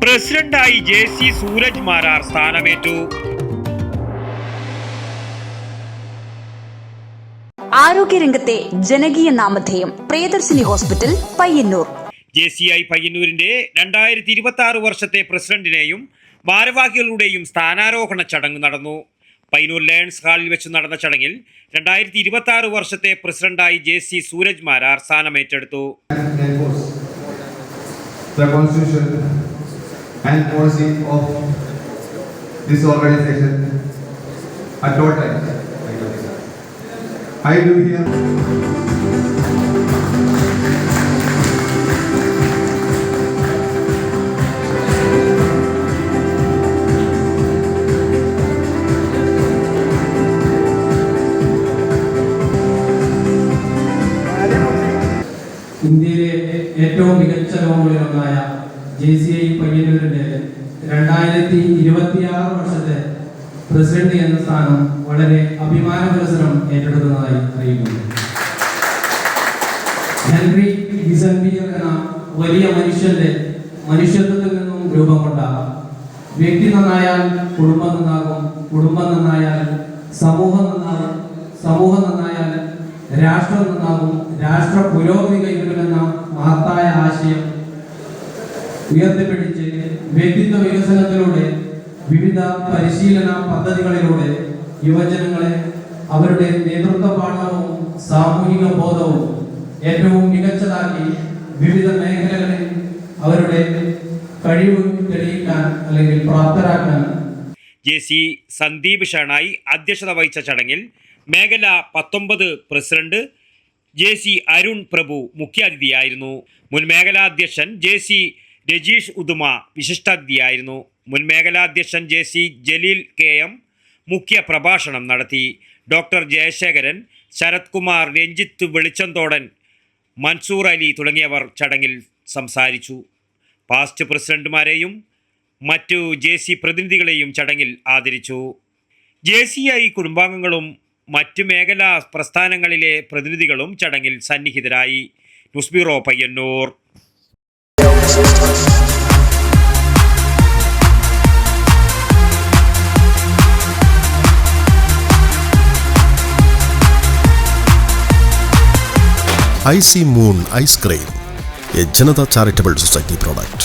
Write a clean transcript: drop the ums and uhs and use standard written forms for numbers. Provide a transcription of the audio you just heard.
പ്രസിഡന്റായി JC സൂരജ് മാരാർ സ്ഥാനമേറ്റു. ആരോഗ്യരംഗത്തെ ജനകീയ നാമധേയം പ്രിയദർശിനി ഹോസ്പിറ്റൽ പയ്യന്നൂർ. JCI പയ്യന്നൂരിന്റെ 2026 വർഷത്തെ പ്രസിഡന്റിനെയും ഭാരവാഹികളുടെയും സ്ഥാനാരോഹണ ചടങ്ങ് നടന്നു. പയ്യന്നൂർ ലയൺസ് ഹാളിൽ വെച്ച് നടന്ന ചടങ്ങിൽ 2026 വർഷത്തെ പ്രസിഡന്റായി JC Sooraj Marar സ്ഥാനമേറ്റെടുത്തു. The constitution and policy of this organization at all times. I do here ഇന്ത്യയിലെ ഏറ്റവും മികച്ച ലോകങ്ങളിലൊന്നായ JCI പയ്യന്നൂരിന്റെ 2026 വർഷത്തെ പ്രസിഡന്റ് എന്ന സ്ഥാനം വളരെ അഭിമാനപുരസരം ഏറ്റെടുക്കുന്നതായി അറിയിക്കുന്നു. ഹെൻറി ഗിസൻബിയർ എന്ന വലിയ മനുഷ്യത്വത്തിൽ നിന്നും രൂപം കൊണ്ട വ്യക്തി നന്നായാൽ കുടുംബം നന്നാകും, കുടുംബം നന്നായാൽ സമൂഹം നന്നാകും, സമൂഹം നന്നായാൽ രാഷ്ട്രം നന്നാകും, രാഷ്ട്ര പുരോഗതി കൈവരുമെന്ന മഹത്തായ ആശയം ഉയർത്തിപ്പിടിച്ച് വ്യക്തിത്വ വികസനത്തിലൂടെ വിവിധ പരിശീലന പദ്ധതികളിലൂടെ യുവജനങ്ങളെ അവരുടെ നേതൃത്വ പാഠവും സാമൂഹിക ബോധവും ഏറ്റവും മികച്ചതാക്കി വിവിധ മേഖലകളിൽ അവരുടെ കഴിവ് തെളിയിക്കാൻ അല്ലെങ്കിൽ പ്രാപ്തരാക്കാൻ JC സന്ദീപ് ഷണായി അധ്യക്ഷത വഹിച്ച ചടങ്ങിൽ മേഖല 19 പ്രസിഡന്റ് JC അരുൺ പ്രഭു മുഖ്യാതിഥിയായിരുന്നു. മുൻ മേഖലാധ്യക്ഷൻ JC രജീഷ് ഉദുമ വിശിഷ്ടാതിഥിയായിരുന്നു. മുൻ മേഖലാധ്യക്ഷൻ JC ജലീൽ KM മുഖ്യ പ്രഭാഷണം നടത്തി. ഡോക്ടർ ജയശേഖരൻ, ശരത് കുമാർ, രഞ്ജിത്ത് വെളിച്ചന്തോടൻ, മൻസൂർ അലി തുടങ്ങിയവർ ചടങ്ങിൽ സംസാരിച്ചു. പാസ്റ്റ് പ്രസിഡന്റുമാരെയും മറ്റു JC പ്രതിനിധികളെയും ചടങ്ങിൽ ആദരിച്ചു. JCI കുടുംബാംഗങ്ങളും മറ്റ് മേഖലാ പ്രസ്ഥാനങ്ങളിലെ പ്രതിനിധികളും ചടങ്ങിൽ സന്നിഹിതരായി. News bureau Payyanur. IC Moon Ice Cream, a Janata Charitable Society product.